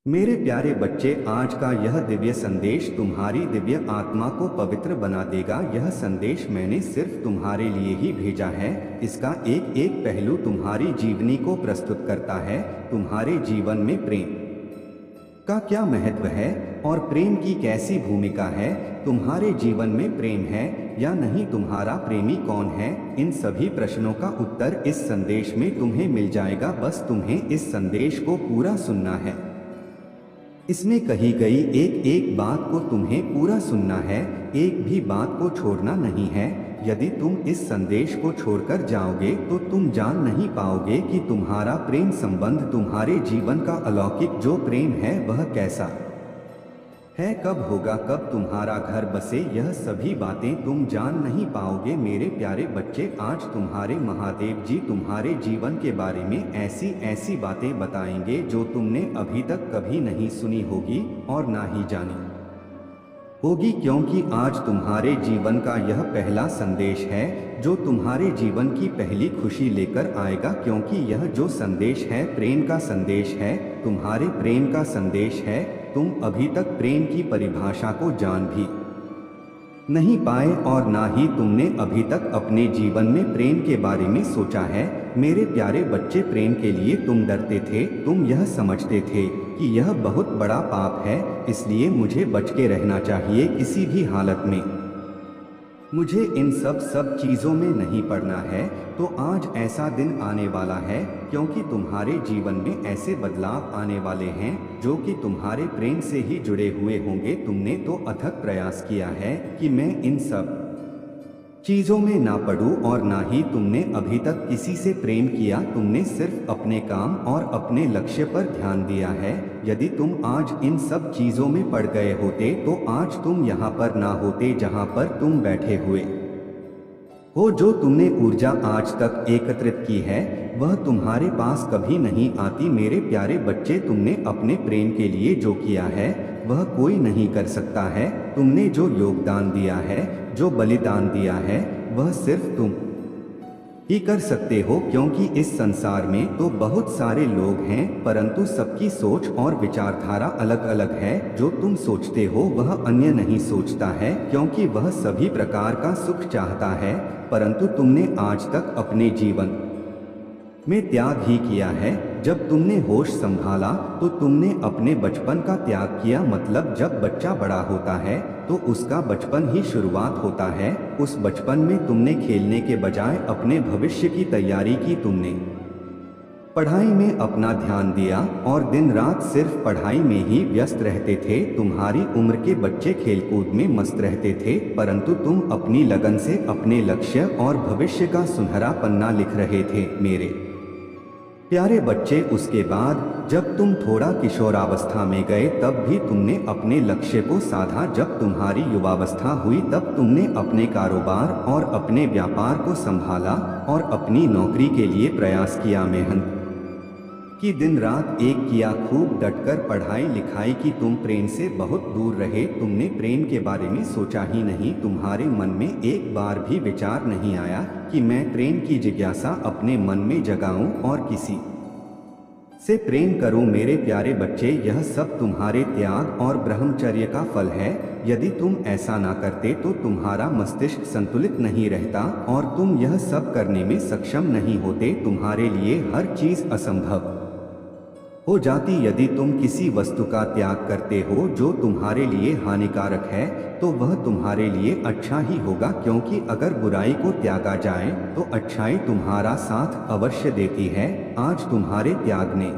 मेरे प्यारे बच्चे, आज का यह दिव्य संदेश तुम्हारी दिव्य आत्मा को पवित्र बना देगा। यह संदेश मैंने सिर्फ तुम्हारे लिए ही भेजा है। इसका एक एक पहलू तुम्हारी जीवनी को प्रस्तुत करता है। तुम्हारे जीवन में प्रेम का क्या महत्व है और प्रेम की कैसी भूमिका है। तुम्हारे जीवन में प्रेम है या नहीं, तुम्हारा प्रेमी कौन है, इन सभी प्रश्नों का उत्तर इस संदेश में तुम्हें मिल जाएगा। बस तुम्हें इस संदेश को पूरा सुनना है। इसमें कही गई एक एक बात को तुम्हें पूरा सुनना है, एक भी बात को छोड़ना नहीं है। यदि तुम इस संदेश को छोड़कर जाओगे तो तुम जान नहीं पाओगे कि तुम्हारा प्रेम संबंध, तुम्हारे जीवन का अलौकिक जो प्रेम है वह कैसा है, कब होगा, कब तुम्हारा घर बसे। यह सभी बातें तुम जान नहीं पाओगे। मेरे प्यारे बच्चे, आज तुम्हारे महादेव जी तुम्हारे जीवन के बारे में ऐसी ऐसी बातें बताएंगे जो तुमने अभी तक कभी नहीं सुनी होगी और ना ही जानी होगी, क्योंकि आज तुम्हारे जीवन का यह पहला संदेश है जो तुम्हारे जीवन की पहली खुशी लेकर आएगा। क्योंकि यह जो संदेश है प्रेम का संदेश है, तुम्हारे प्रेम का संदेश है। तुम अभी तक प्रेम की परिभाषा को जान भी नहीं पाए और ना ही तुमने अभी तक अपने जीवन में प्रेम के बारे में सोचा है। मेरे प्यारे बच्चे, प्रेम के लिए तुम डरते थे, तुम यह समझते थे कि यह बहुत बड़ा पाप है, इसलिए मुझे बच के रहना चाहिए किसी भी हालत में, मुझे इन सब चीज़ों में नहीं पड़ना है। तो आज ऐसा दिन आने वाला है, क्योंकि तुम्हारे जीवन में ऐसे बदलाव आने वाले हैं जो कि तुम्हारे प्रेम से ही जुड़े हुए होंगे। तुमने तो अथक प्रयास किया है कि मैं इन सब चीज़ों में ना पड़ूं और ना ही तुमने अभी तक किसी से प्रेम किया। तुमने सिर्फ अपने काम और अपने लक्ष्य पर ध्यान दिया है। यदि तुम आज इन सब चीज़ों में पड़ गए होते तो आज तुम यहाँ पर ना होते जहाँ पर तुम बैठे हुए हो। जो तुमने ऊर्जा आज तक एकत्रित की है वह तुम्हारे पास कभी नहीं आती। मेरे प्यारे बच्चे, तुमने अपने प्रेम के लिए जो किया है वह कोई नहीं कर सकता है। तुमने जो योगदान दिया है, जो बलिदान दिया है, वह सिर्फ तुम ही कर सकते हो। क्योंकि इस संसार में तो बहुत सारे लोग हैं, परंतु सबकी सोच और विचारधारा अलग अलग है। जो तुम सोचते हो वह अन्य नहीं सोचता है, क्योंकि वह सभी प्रकार का सुख चाहता है। परंतु तुमने आज तक अपने जीवन में त्याग ही किया है। जब तुमने होश संभाला तो तुमने अपने बचपन का त्याग किया। मतलब जब बच्चा बड़ा होता है तो उसका बचपन ही शुरुआत होता है। उस बचपन में तुमने खेलने के बजाय अपने भविष्य की तैयारी की। तुमने पढ़ाई में अपना ध्यान दिया और दिन रात सिर्फ पढ़ाई में ही व्यस्त रहते थे। तुम्हारी उम्र के बच्चे खेलकूद में मस्त रहते थे, परंतु तुम अपनी लगन से अपने लक्ष्य और भविष्य का सुनहरा पन्ना लिख रहे थे। मेरे प्यारे बच्चे, उसके बाद जब तुम थोड़ा किशोरावस्था में गए तब भी तुमने अपने लक्ष्य को साधा। जब तुम्हारी युवावस्था हुई तब तुमने अपने कारोबार और अपने व्यापार को संभाला और अपनी नौकरी के लिए प्रयास किया, मेहनत की, दिन रात एक किया, खूब डटकर पढ़ाई लिखाई की। तुम प्रेम से बहुत दूर रहे। तुमने प्रेम के बारे में सोचा ही नहीं। तुम्हारे मन में एक बार भी विचार नहीं आया कि मैं प्रेम की जिज्ञासा अपने मन में जगाऊं और किसी से प्रेम करूं। मेरे प्यारे बच्चे, यह सब तुम्हारे त्याग और ब्रह्मचर्य का फल है। यदि तुम ऐसा ना करते तो तुम्हारा मस्तिष्क संतुलित नहीं रहता और तुम यह सब करने में सक्षम नहीं होते। तुम्हारे लिए हर चीज़ असंभव हो जाती। यदि तुम किसी वस्तु का त्याग करते हो जो तुम्हारे लिए हानिकारक है तो वह तुम्हारे लिए अच्छा ही होगा, क्योंकि अगर बुराई को त्यागा जाए तो अच्छाई तुम्हारा साथ अवश्य देती है। आज तुम्हारे त्याग ने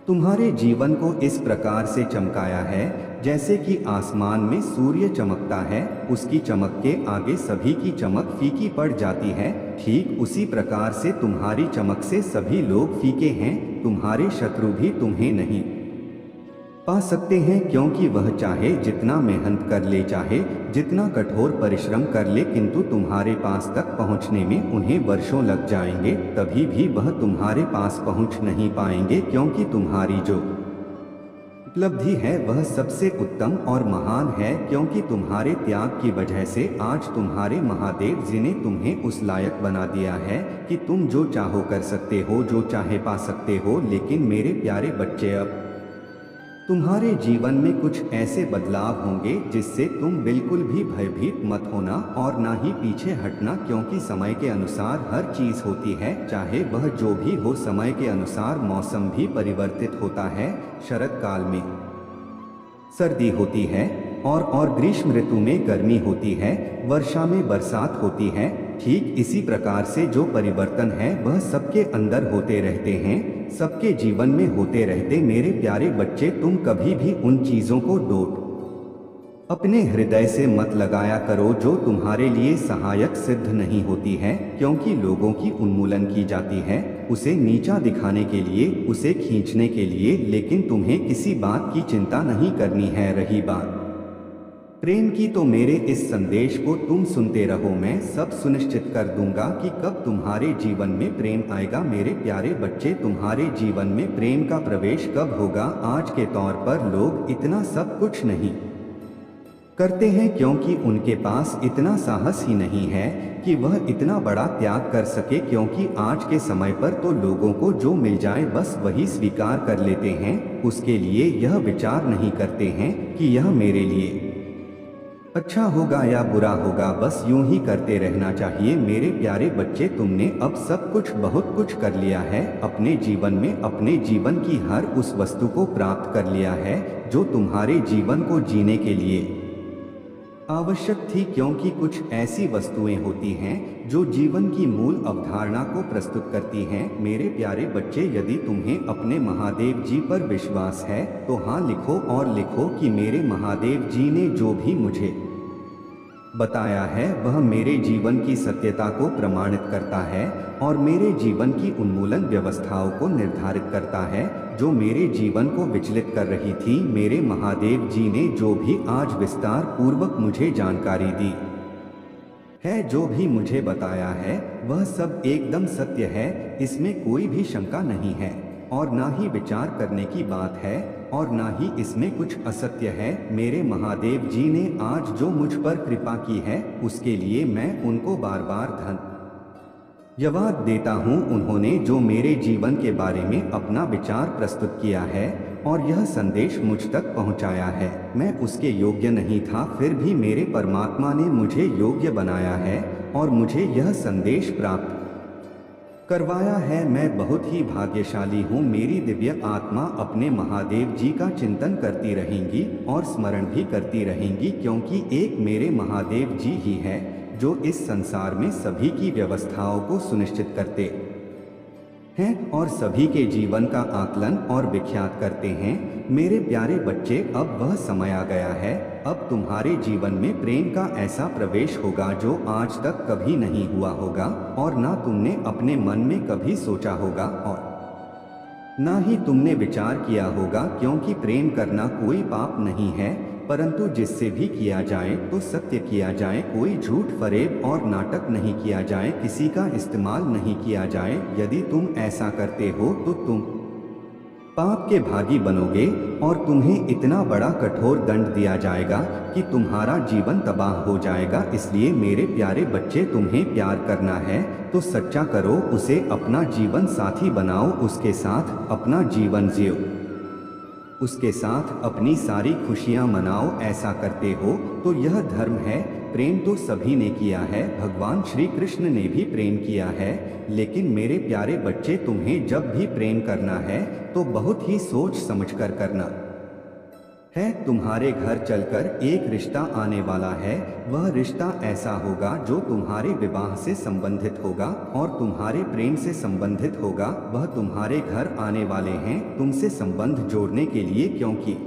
तुम्हारे जीवन को इस प्रकार से चमकाया है जैसे कि आसमान में सूर्य चमकता है, उसकी चमक के आगे सभी की चमक फीकी पड़ जाती है। ठीक उसी प्रकार से तुम्हारी चमक से सभी लोग फीके हैं। तुम्हारे शत्रु भी तुम्हें नहीं पा सकते हैं, क्योंकि वह चाहे जितना मेहनत कर ले, चाहे जितना कठोर परिश्रम कर ले, किंतु तुम्हारे पास तक पहुंचने में उन्हें वर्षों लग जाएंगे। तभी भी वह तुम्हारे पास पहुंच नहीं पाएंगे, क्योंकि तुम्हारी जो उपलब्धि है वह सबसे उत्तम और महान है। क्योंकि तुम्हारे त्याग की वजह से आज तुम्हारे महादेव जी ने तुम्हें उस लायक बना दिया है कि तुम जो चाहो कर सकते हो, जो चाहे पा सकते हो। लेकिन मेरे प्यारे बच्चे, अब तुम्हारे जीवन में कुछ ऐसे बदलाव होंगे जिससे तुम बिल्कुल भी भयभीत मत होना और ना ही पीछे हटना, क्योंकि समय के अनुसार हर चीज होती है, चाहे वह जो भी हो। समय के अनुसार मौसम भी परिवर्तित होता है। शरद काल में सर्दी होती है और ग्रीष्म ऋतु में गर्मी होती है, वर्षा में बरसात होती है। ठीक इसी प्रकार से जो परिवर्तन है वह सबके अंदर होते रहते हैं, सबके जीवन में होते रहते। मेरे प्यारे बच्चे, तुम कभी भी उन चीजों को डोट अपने हृदय से मत लगाया करो जो तुम्हारे लिए सहायक सिद्ध नहीं होती है, क्योंकि लोगों की उन्मूलन की जाती है उसे नीचा दिखाने के लिए, उसे खींचने के लिए, लेकिन तुम्हें किसी बात की चिंता नहीं करनी है। रही बात प्रेम की, तो मेरे इस संदेश को तुम सुनते रहो। मैं सब सुनिश्चित कर दूंगा कि कब तुम्हारे जीवन में प्रेम आएगा। मेरे प्यारे बच्चे, तुम्हारे जीवन में प्रेम का प्रवेश कब होगा? आज के तौर पर लोग इतना सब कुछ नहीं करते हैं क्योंकि उनके पास इतना साहस ही नहीं है कि वह इतना बड़ा त्याग कर सके, क्योंकि आज के समय पर तो लोगों को जो मिल जाए बस वही स्वीकार कर लेते हैं। उसके लिए यह विचार नहीं करते हैं कि यह मेरे लिए अच्छा होगा या बुरा होगा, बस यूं ही करते रहना चाहिए। मेरे प्यारे बच्चे, तुमने अब सब कुछ, बहुत कुछ कर लिया है अपने जीवन में, अपने जीवन की हर उस वस्तु को प्राप्त कर लिया है जो तुम्हारे जीवन को जीने के लिए आवश्यक थी, क्योंकि कुछ ऐसी वस्तुएं होती हैं जो जीवन की मूल अवधारणा को प्रस्तुत करती हैं। मेरे प्यारे बच्चे, यदि तुम्हें अपने महादेव जी पर विश्वास है तो हाँ लिखो और लिखो कि मेरे महादेव जी ने जो भी मुझे बताया है वह मेरे जीवन की सत्यता को प्रमाणित करता है और मेरे जीवन की उन्मूलन व्यवस्थाओं को निर्धारित करता है जो मेरे जीवन को विचलित कर रही थी। मेरे महादेव जी ने जो भी आज विस्तार पूर्वक मुझे जानकारी दी है, जो भी मुझे बताया है, वह सब एकदम सत्य है, इसमें कोई भी शंका नहीं है और ना ही विचार करने की बात है और ना ही इसमें कुछ असत्य है। मेरे महादेव जी ने आज जो मुझ पर कृपा की है उसके लिए मैं उनको बार बार धन्यवाद देता हूँ। उन्होंने जो मेरे जीवन के बारे में अपना विचार प्रस्तुत किया है और यह संदेश मुझ तक पहुँचाया है, मैं उसके योग्य नहीं था, फिर भी मेरे परमात्मा ने मुझे योग्य बनाया है और मुझे यह संदेश प्राप्त करवाया है। मैं बहुत ही भाग्यशाली हूँ। मेरी दिव्य आत्मा अपने महादेव जी का चिंतन करती रहेंगी और स्मरण भी करती रहेंगी, क्योंकि एक मेरे महादेव जी ही है जो इस संसार में सभी की व्यवस्थाओं को सुनिश्चित करते हैं और सभी के जीवन का आकलन और विख्यात करते हैं। मेरे प्यारे बच्चे, अब वह समय आ गया है, अब तुम्हारे जीवन में प्रेम का ऐसा प्रवेश होगा जो आज तक कभी नहीं हुआ होगा और ना तुमने अपने मन में कभी सोचा होगा और ना ही तुमने विचार किया होगा, क्योंकि प्रेम करना कोई पाप नहीं है, परंतु जिससे भी किया जाए तो सत्य किया जाए, कोई झूठ फरेब और नाटक नहीं किया जाए, किसी का इस्तेमाल नहीं किया जाए। यदि तुम ऐसा करते हो तो तुम पाप के भागी बनोगे और तुम्हें इतना बड़ा कठोर दंड दिया जाएगा कि तुम्हारा जीवन तबाह हो जाएगा। इसलिए मेरे प्यारे बच्चे, तुम्हें प्यार करना है तो सच्चा करो, उसे अपना जीवन साथी बनाओ, उसके साथ अपना जीवन जियो, उसके साथ अपनी सारी खुशियां मनाओ। ऐसा करते हो तो यह धर्म है। प्रेम तो सभी ने किया है, भगवान श्री कृष्ण ने भी प्रेम किया है, लेकिन मेरे प्यारे बच्चे, तुम्हें जब भी प्रेम करना है तो बहुत ही सोच समझकर करना है। तुम्हारे घर चलकर एक रिश्ता आने वाला है, वह रिश्ता ऐसा होगा जो तुम्हारे विवाह से संबंधित होगा और तुम्हारे प्रेम से संबंधित होगा। वह तुम्हारे घर आने वाले हैं तुमसे संबंध जोड़ने के लिए, क्योंकि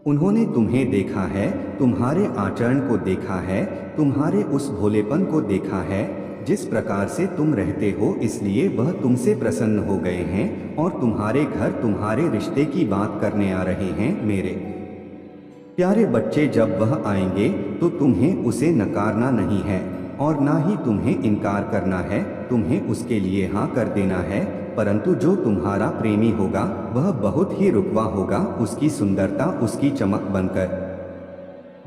उन्होंने तुम्हें देखा है, तुम्हारे आचरण को देखा है, तुम्हारे उस भोलेपन को देखा है जिस प्रकार से तुम रहते हो, इसलिए वह तुमसे प्रसन्न हो गए हैं और तुम्हारे घर तुम्हारे रिश्ते की बात करने आ रहे हैं। मेरे प्यारे बच्चे, जब वह आएंगे तो तुम्हें उसे नकारना नहीं है और ना ही तुम्हें इनकार करना है, तुम्हें उसके लिए हाँ कर देना है। परंतु जो तुम्हारा प्रेमी होगा वह बहुत ही रुकवा होगा, उसकी सुंदरता उसकी चमक बनकर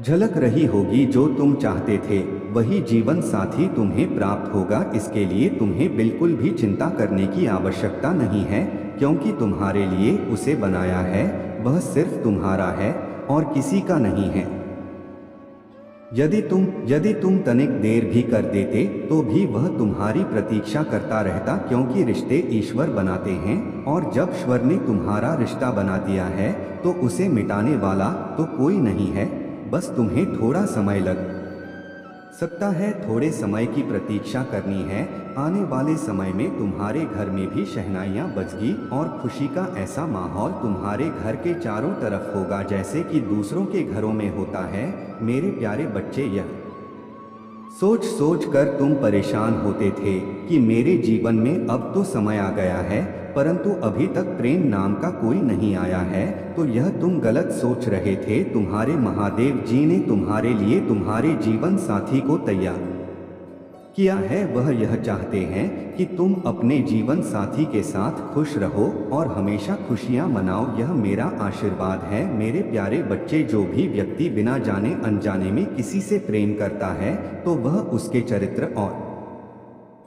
झलक रही होगी। जो तुम चाहते थे वही जीवन साथी तुम्हें प्राप्त होगा। इसके लिए तुम्हें बिल्कुल भी चिंता करने की आवश्यकता नहीं है, क्योंकि तुम्हारे लिए उसे बनाया है वह सिर्फ तुम्हारा है और किसी का नहीं है। यदि तुम तनिक देर भी कर देते तो भी वह तुम्हारी प्रतीक्षा करता रहता, क्योंकि रिश्ते ईश्वर बनाते हैं और जब ईश्वर ने तुम्हारा रिश्ता बना दिया है तो उसे मिटाने वाला तो कोई नहीं है। बस तुम्हें थोड़ा समय लग सकता है, थोड़े समय की प्रतीक्षा करनी है। आने वाले समय में तुम्हारे घर में भी शहनाइयाँ बजगी और खुशी का ऐसा माहौल तुम्हारे घर के चारों तरफ होगा जैसे कि दूसरों के घरों में होता है। मेरे प्यारे बच्चे, यह सोच सोच कर तुम परेशान होते थे कि मेरे जीवन में अब तो समय आ गया है, परंतु अभी तक प्रेम नाम का कोई नहीं आया है, तो यह तुम गलत सोच रहे थे। तुम्हारे महादेव जी ने तुम्हारे लिए तुम्हारे जीवन साथी को तैयार किया है। वह यह चाहते हैं कि तुम अपने जीवन साथी के साथ खुश रहो और हमेशा खुशियां मनाओ। यह मेरा आशीर्वाद है। मेरे प्यारे बच्चे, जो भी व्यक्ति बिना जाने अनजाने में किसी से प्रेम करता है तो वह उसके चरित्र और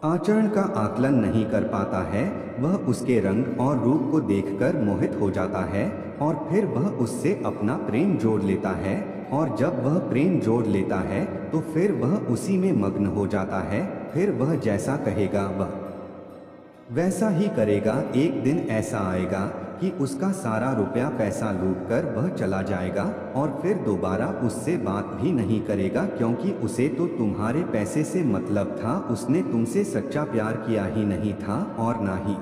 आचरण का आकलन नहीं कर पाता है। वह उसके रंग और रूप को देखकर मोहित हो जाता है और फिर वह उससे अपना प्रेम जोड़ लेता है, और जब वह प्रेम जोड़ लेता है तो फिर वह उसी में मग्न हो जाता है। फिर वह जैसा कहेगा वह वैसा ही करेगा। एक दिन ऐसा आएगा कि उसका सारा रुपया पैसा लूटकर वह चला जाएगा और फिर दोबारा उससे बात भी नहीं करेगा, क्योंकि उसे तो तुम्हारे पैसे से मतलब था। उसने तुमसे सच्चा प्यार किया ही नहीं था और ना ही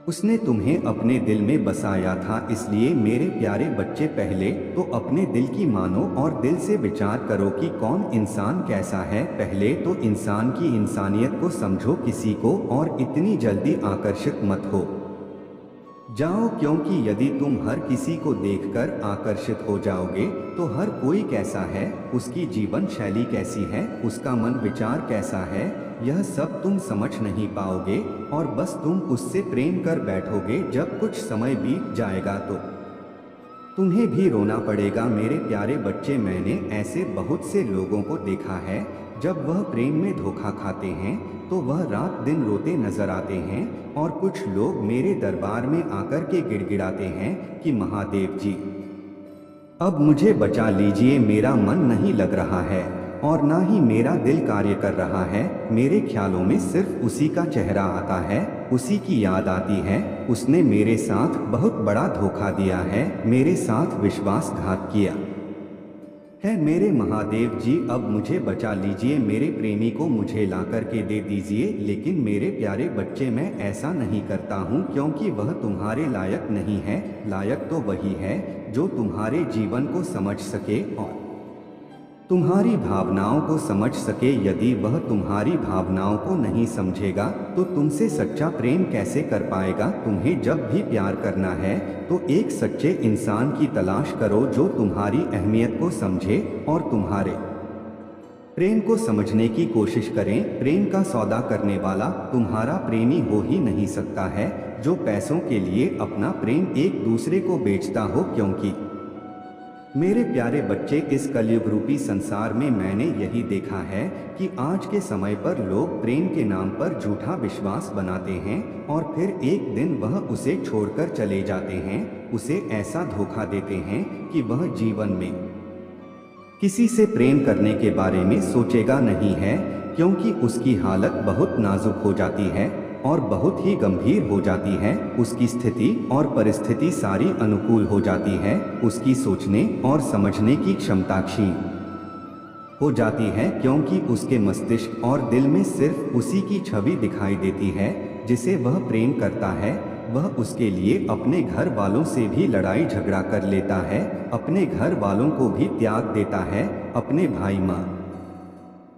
उसने तुम्हें अपने दिल में बसाया था। इसलिए मेरे प्यारे बच्चे, पहले तो अपने दिल की मानो और दिल से विचार करो कि कौन इंसान कैसा है। पहले तो इंसान की इंसानियत को समझो किसी को, और इतनी जल्दी आकर्षित मत हो जाओ, क्योंकि यदि तुम हर किसी को देखकर आकर्षित हो जाओगे तो हर कोई कैसा है, उसकी जीवन शैली कैसी है, उसका मन विचार कैसा है, यह सब तुम समझ नहीं पाओगे और बस तुम उससे प्रेम कर बैठोगे। जब कुछ समय बीत जाएगा तो तुम्हें भी रोना पड़ेगा। मेरे प्यारे बच्चे, मैंने ऐसे बहुत से लोगों को देखा है, जब वह प्रेम में धोखा खाते हैं तो वह रात दिन रोते नजर आते हैं, और कुछ लोग मेरे दरबार में आकर के गिड़गिड़ाते हैं कि महादेव जी, अब मुझे बचा लीजिए, मेरा मन नहीं लग रहा है और ना ही मेरा दिल कार्य कर रहा है। मेरे ख्यालों में सिर्फ उसी का चेहरा आता है, उसी की याद आती है। उसने मेरे साथ बहुत बड़ा धोखा दिया है, मेरे साथ विश्वासघात किया है। मेरे महादेव जी, अब मुझे बचा लीजिए, मेरे प्रेमी को मुझे ला करके दे दीजिए। लेकिन मेरे प्यारे बच्चे, मैं ऐसा नहीं करता हूँ, क्योंकि वह तुम्हारे लायक नहीं है। लायक तो वही है जो तुम्हारे जीवन को समझ सके और तुम्हारी भावनाओं को समझ सके। यदि वह तुम्हारी भावनाओं को नहीं समझेगा तो तुमसे सच्चा प्रेम कैसे कर पाएगा। तुम्हें जब भी प्यार करना है तो एक सच्चे इंसान की तलाश करो जो तुम्हारी अहमियत को समझे और तुम्हारे प्रेम को समझने की कोशिश करें। प्रेम का सौदा करने वाला तुम्हारा प्रेमी हो ही नहीं सकता है जो पैसों के लिए अपना प्रेम एक दूसरे को बेचता हो, क्योंकि मेरे प्यारे बच्चे, इस कलयुग रूपी संसार में मैंने यही देखा है कि आज के समय पर लोग प्रेम के नाम पर झूठा विश्वास बनाते हैं और फिर एक दिन वह उसे छोड़कर चले जाते हैं। उसे ऐसा धोखा देते हैं कि वह जीवन में किसी से प्रेम करने के बारे में सोचेगा नहीं है, क्योंकि उसकी हालत बहुत नाजुक हो जाती है और बहुत ही गंभीर हो जाती है। उसकी स्थिति और परिस्थिति सारी अनुकूल हो जाती है। उसकी सोचने और समझने की क्षमता क्षीण हो जाती है, क्योंकि उसके मस्तिष्क और दिल में सिर्फ उसी की छवि दिखाई देती है जिसे वह प्रेम करता है। वह उसके लिए अपने घर वालों से भी लड़ाई झगड़ा कर लेता है, अपने घर वालों को भी त्याग देता है, अपने भाई माँ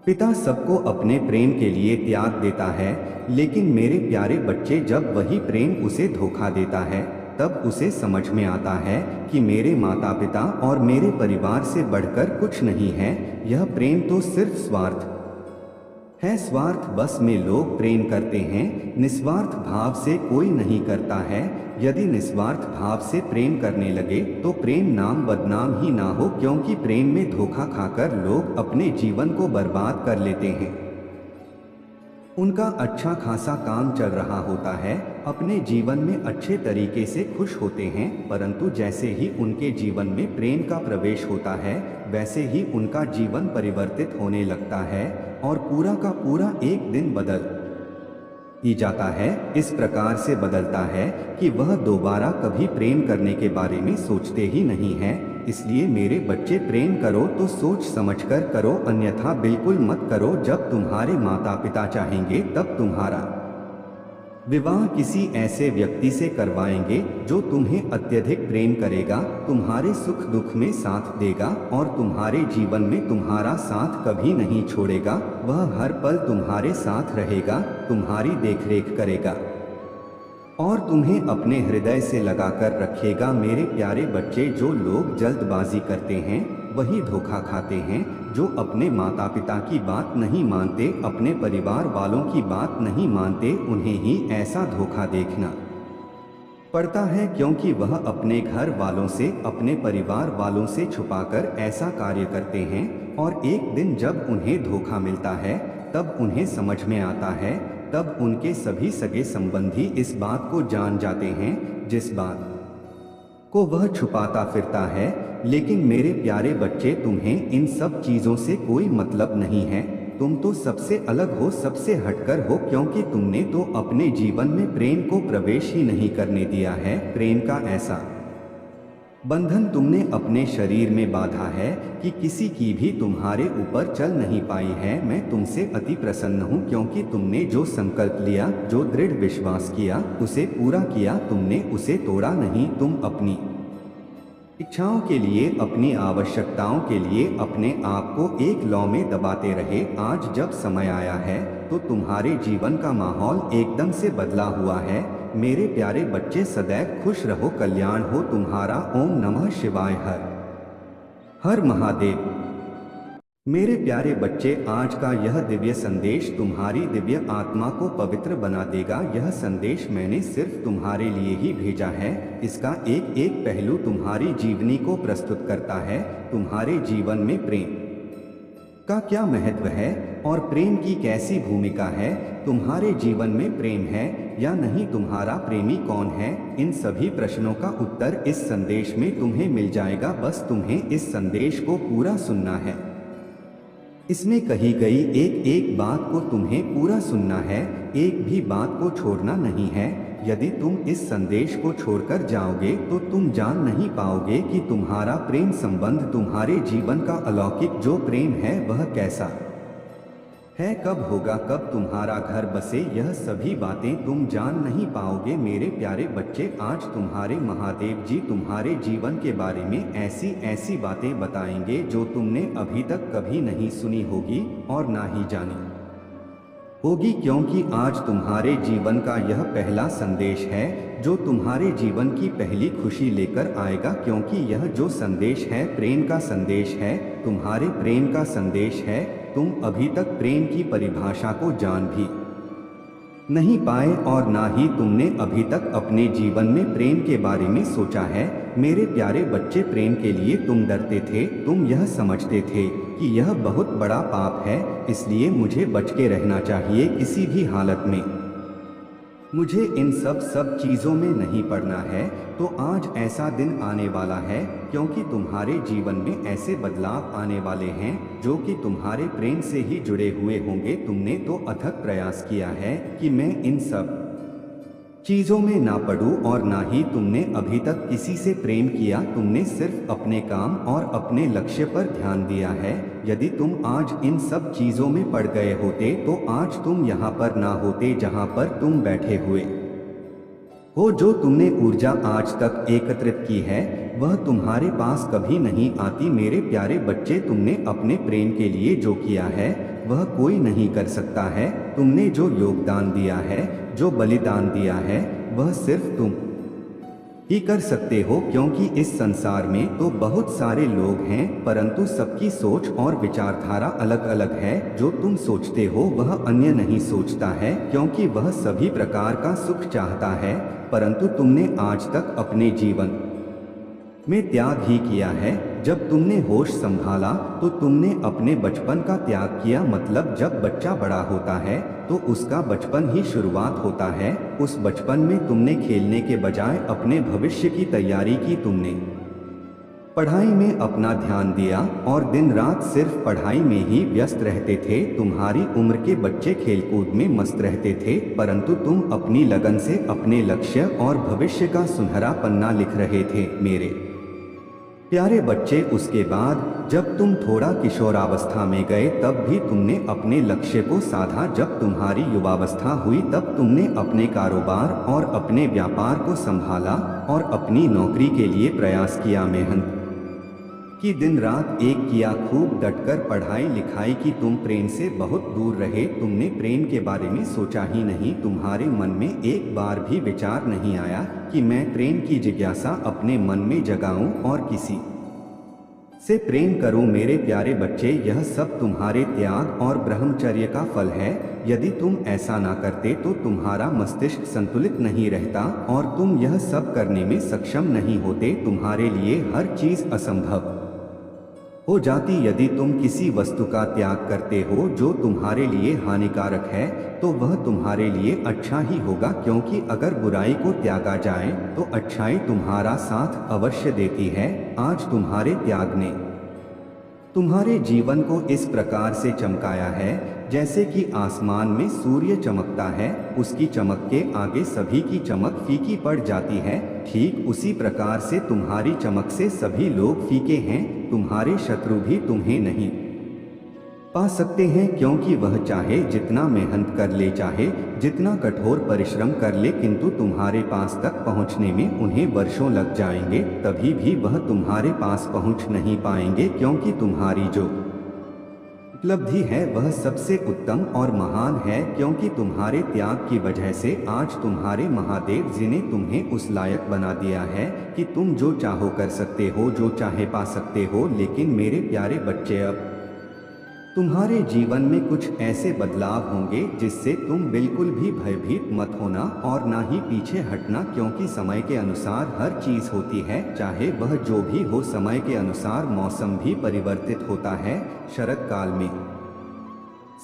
पिता सबको अपने प्रेम के लिए त्याग देता है। लेकिन मेरे प्यारे बच्चे, जब वही प्रेम उसे धोखा देता है तब उसे समझ में आता है कि मेरे माता पिता और मेरे परिवार से बढ़कर कुछ नहीं है। यह प्रेम तो सिर्फ स्वार्थ है। स्वार्थ बस में लोग प्रेम करते हैं, निस्वार्थ भाव से कोई नहीं करता है। यदि निस्वार्थ भाव से प्रेम करने लगे तो प्रेम नाम बदनाम ही ना हो, क्योंकि प्रेम में धोखा खाकर लोग अपने जीवन को बर्बाद कर लेते हैं। उनका अच्छा खासा काम चल रहा होता है, अपने जीवन में अच्छे तरीके से खुश होते हैं, परंतु जैसे ही उनके जीवन में प्रेम का प्रवेश होता है, वैसे ही उनका जीवन परिवर्तित होने लगता है और पूरा का पूरा एक दिन बदल ही जाता है। इस प्रकार से बदलता है कि वह दोबारा कभी प्रेम करने के बारे में सोचते ही नहीं है। इसलिए मेरे बच्चे, प्रेम करो तो सोच समझकर करो, अन्यथा बिल्कुल मत करो। जब तुम्हारे माता पिता चाहेंगे तब तुम्हारा विवाह किसी ऐसे व्यक्ति से करवाएंगे जो तुम्हें अत्यधिक प्रेम करेगा, तुम्हारे सुख दुख में साथ देगा और तुम्हारे जीवन में तुम्हारा साथ कभी नहीं छोड़ेगा। वह हर पल तुम्हारे साथ रहेगा, तुम्हारी देखरेख करेगा और तुम्हें अपने हृदय से लगाकर रखेगा। मेरे प्यारे बच्चे, जो लोग जल्दबाजी करते हैं वही धोखा खाते हैं। जो अपने माता पिता की बात नहीं मानते, अपने परिवार वालों की बात नहीं मानते, उन्हें ही ऐसा धोखा देखना पड़ता है, क्योंकि वह अपने घर वालों से, अपने परिवार वालों से छुपाकर ऐसा कार्य करते हैं। और एक दिन जब उन्हें धोखा मिलता है तब उन्हें समझ में आता है, तब उनके सभी सगे संबंधी इस बात को जान जाते हैं जिस बात को वह छुपाता फिरता है। लेकिन मेरे प्यारे बच्चे, तुम्हें इन सब चीज़ों से कोई मतलब नहीं है। तुम तो सबसे अलग हो, सबसे हटकर हो, क्योंकि तुमने तो अपने जीवन में प्रेम को प्रवेश ही नहीं करने दिया है। प्रेम का ऐसा बंधन तुमने अपने शरीर में बांधा है कि किसी की भी तुम्हारे ऊपर चल नहीं पाई है। मैं तुमसे अति प्रसन्न हूँ, क्योंकि तुमने जो संकल्प लिया, जो दृढ़ विश्वास किया, उसे पूरा किया। तुमने उसे तोड़ा नहीं। तुम अपनी इच्छाओं के लिए, अपनी आवश्यकताओं के लिए अपने आप को एक लौ में दबाते रहे। आज जब समय आया है तो तुम्हारे जीवन का माहौल एकदम से बदला हुआ है। मेरे प्यारे बच्चे, सदैव खुश रहो, कल्याण हो तुम्हारा। ओम नमः शिवाय। हर हर महादेव। मेरे प्यारे बच्चे, आज का यह दिव्य संदेश तुम्हारी दिव्य आत्मा को पवित्र बना देगा। यह संदेश मैंने सिर्फ तुम्हारे लिए ही भेजा है। इसका एक एक पहलू तुम्हारी जीवनी को प्रस्तुत करता है। तुम्हारे जीवन में प्रेम का क्या महत्व है और प्रेम की कैसी भूमिका है, तुम्हारे जीवन में प्रेम है या नहीं, तुम्हारा प्रेमी कौन है, इन सभी प्रश्नों का उत्तर इस संदेश में तुम्हें मिल जाएगा। बस तुम्हें इस संदेश को पूरा सुनना है। इसमें कही गई एक एक बात को तुम्हें पूरा सुनना है, एक भी बात को छोड़ना नहीं है। यदि तुम इस संदेश को छोड़कर जाओगे तो तुम जान नहीं पाओगे कि तुम्हारा प्रेम संबंध, तुम्हारे जीवन का अलौकिक जो प्रेम है वह कैसा है, कब होगा, कब तुम्हारा घर बसे। यह सभी बातें तुम जान नहीं पाओगे। मेरे प्यारे बच्चे, आज तुम्हारे महादेव जी तुम्हारे जीवन के बारे में ऐसी ऐसी बातें बताएंगे जो तुमने अभी तक कभी नहीं सुनी होगी और ना ही जानी होगी, क्योंकि आज तुम्हारे जीवन का यह पहला संदेश है जो तुम्हारे जीवन की पहली खुशी लेकर आएगा। क्योंकि यह जो संदेश है प्रेम का संदेश है, तुम्हारे प्रेम का संदेश है। तुम अभी तक प्रेम की परिभाषा को जान भी नहीं पाए और ना ही तुमने अभी तक अपने जीवन में प्रेम के बारे में सोचा है। मेरे प्यारे बच्चे, प्रेम के लिए तुम डरते थे, तुम यह समझते थे कि यह बहुत बड़ा पाप है, इसलिए मुझे बच के रहना चाहिए किसी भी हालत में, मुझे इन सब चीज़ों में नहीं पड़ना है। तो आज ऐसा दिन आने वाला है, क्योंकि तुम्हारे जीवन में ऐसे बदलाव आने वाले हैं जो कि तुम्हारे प्रेम से ही जुड़े हुए होंगे। तुमने तो अथक प्रयास किया है कि मैं इन सब चीज़ों में ना पड़ूं और ना ही तुमने अभी तक किसी से प्रेम किया। तुमने सिर्फ अपने काम और अपने लक्ष्य पर ध्यान दिया है। यदि तुम आज इन सब चीज़ों में पड़ गए होते तो आज तुम यहाँ पर ना होते जहाँ पर तुम बैठे हुए हो। जो तुमने ऊर्जा आज तक एकत्रित की है वह तुम्हारे पास कभी नहीं आती। मेरे प्यारे बच्चे, तुमने अपने प्रेम के लिए जो किया है वह कोई नहीं कर सकता है। तुमने जो योगदान दिया है, जो बलिदान दिया है, वह सिर्फ तुम ही कर सकते हो। क्योंकि इस संसार में तो बहुत सारे लोग हैं, परंतु सबकी सोच और विचारधारा अलग अलग है। जो तुम सोचते हो वह अन्य नहीं सोचता है, क्योंकि वह सभी प्रकार का सुख चाहता है, परंतु तुमने आज तक अपने जीवन में त्याग ही किया है। जब तुमने होश संभाला तो तुमने अपने बचपन का त्याग किया। मतलब जब बच्चा बड़ा होता है तो उसका बचपन ही शुरुआत होता है। उस बचपन में तुमने खेलने के बजाय अपने भविष्य की तैयारी की। तुमने पढ़ाई में अपना ध्यान दिया और दिन रात सिर्फ पढ़ाई में ही व्यस्त रहते थे। तुम्हारी उम्र के बच्चे खेलकूद में मस्त रहते थे, परंतु तुम अपनी लगन से अपने लक्ष्य और भविष्य का सुनहरा पन्ना लिख रहे थे मेरे प्यारे बच्चे। उसके बाद जब तुम थोड़ा किशोरावस्था में गए तब भी तुमने अपने लक्ष्य को साधा। जब तुम्हारी युवावस्था हुई तब तुमने अपने कारोबार और अपने व्यापार को संभाला और अपनी नौकरी के लिए प्रयास किया, मेहनत कि दिन रात एक किया, खूब डटकर पढ़ाई लिखाई की। तुम प्रेम से बहुत दूर रहे। तुमने प्रेम के बारे में सोचा ही नहीं। तुम्हारे मन में एक बार भी विचार नहीं आया कि मैं प्रेम की जिज्ञासा अपने मन में जगाऊं और किसी से प्रेम करूं। मेरे प्यारे बच्चे, यह सब तुम्हारे त्याग और ब्रह्मचर्य का फल है। यदि तुम ऐसा ना करते तो तुम्हारा मस्तिष्क संतुलित नहीं रहता और तुम यह सब करने में सक्षम नहीं होते। तुम्हारे लिए हर चीज असंभव हो जाती। यदि तुम किसी वस्तु का त्याग करते हो जो तुम्हारे लिए हानिकारक है तो वह तुम्हारे लिए अच्छा ही होगा, क्योंकि अगर बुराई को त्यागा जाए तो अच्छाई तुम्हारा साथ अवश्य देती है। आज तुम्हारे त्याग ने तुम्हारे जीवन को इस प्रकार से चमकाया है जैसे कि आसमान में सूर्य चमकता है, उसकी चमक के आगे सभी की चमक फीकी पड़ जाती है। ठीक उसी प्रकार से तुम्हारी चमक से सभी लोग फीके हैं। तुम्हारे शत्रु भी तुम्हें नहीं पा सकते हैं, क्योंकि वह चाहे जितना मेहनत कर ले, चाहे जितना कठोर परिश्रम कर ले, किंतु तुम्हारे पास तक पहुंचने में उन्हें वर्षों लग जाएंगे। तभी भी वह तुम्हारे पास पहुंच नहीं पाएंगे, क्योंकि तुम्हारी जो उपलब्धि है वह सबसे उत्तम और महान है। क्योंकि तुम्हारे त्याग की वजह से आज तुम्हारे महादेव जी ने तुम्हें उस लायक बना दिया है कि तुम जो चाहो कर सकते हो, जो चाहे पा सकते हो। लेकिन मेरे प्यारे बच्चे, अब तुम्हारे जीवन में कुछ ऐसे बदलाव होंगे जिससे तुम बिल्कुल भी भयभीत मत होना और ना ही पीछे हटना, क्योंकि समय के अनुसार हर चीज होती है। चाहे वह जो भी हो, समय के अनुसार मौसम भी परिवर्तित होता है। शरद काल में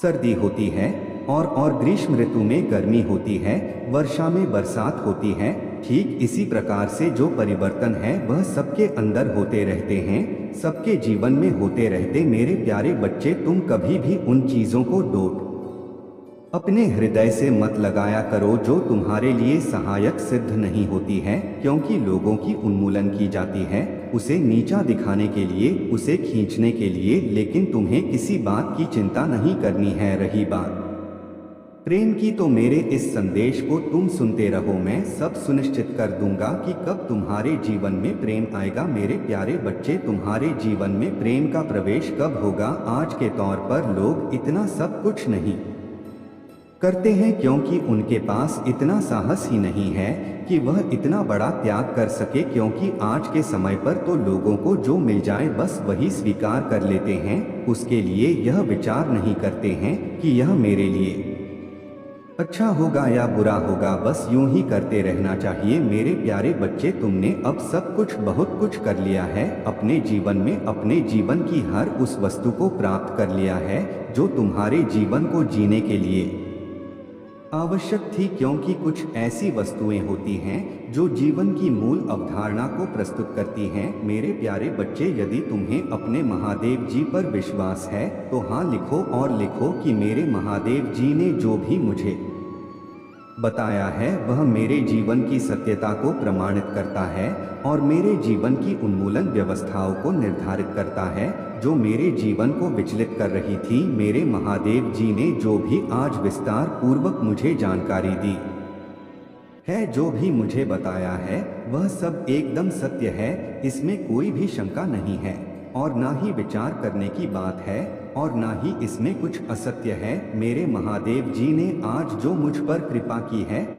सर्दी होती है और ग्रीष्म ऋतु में गर्मी होती है, वर्षा में बरसात होती है। ठीक इसी प्रकार से जो परिवर्तन है वह सबके अंदर होते रहते हैं, सबके जीवन में होते रहते। मेरे प्यारे बच्चे, तुम कभी भी उन चीजों को डोट अपने हृदय से मत लगाया करो जो तुम्हारे लिए सहायक सिद्ध नहीं होती है, क्योंकि लोगों की उन्मूलन की जाती है उसे नीचा दिखाने के लिए, उसे खींचने के लिए। लेकिन तुम्हें किसी बात की चिंता नहीं करनी है। रही बात प्रेम की, तो मेरे इस संदेश को तुम सुनते रहो। मैं सब सुनिश्चित कर दूंगा कि कब तुम्हारे जीवन में प्रेम आएगा। मेरे प्यारे बच्चे, तुम्हारे जीवन में प्रेम का प्रवेश कब होगा? आज के तौर पर लोग इतना सब कुछ नहीं करते हैं क्योंकि उनके पास इतना साहस ही नहीं है कि वह इतना बड़ा त्याग कर सके, क्योंकि आज के समय पर तो लोगों को जो मिल जाए बस वही स्वीकार कर लेते हैं। उसके लिए यह विचार नहीं करते हैं कि यह मेरे लिए अच्छा होगा या बुरा होगा, बस यूं ही करते रहना चाहिए। मेरे प्यारे बच्चे, तुमने अब सब कुछ, बहुत कुछ कर लिया है अपने जीवन में। अपने जीवन की हर उस वस्तु को प्राप्त कर लिया है जो तुम्हारे जीवन को जीने के लिए आवश्यक थी, क्योंकि कुछ ऐसी वस्तुएं होती हैं जो जीवन की मूल अवधारणा को प्रस्तुत करती हैं। मेरे प्यारे बच्चे, यदि तुम्हें अपने महादेव जी पर विश्वास है तो हाँ लिखो और लिखो कि मेरे महादेव जी ने जो भी मुझे बताया है वह मेरे जीवन की सत्यता को प्रमाणित करता है और मेरे जीवन की उन्मूलन व्यवस्थाओं को निर्धारित करता है जो मेरे जीवन को विचलित कर रही थी। मेरे महादेव जी ने जो भी आज विस्तार पूर्वक मुझे जानकारी दी है, जो भी मुझे बताया है, वह सब एकदम सत्य है। इसमें कोई भी शंका नहीं है और ना ही विचार करने की बात है और ना ही इसमें कुछ असत्य है। मेरे महादेव जी ने आज जो मुझ पर कृपा की है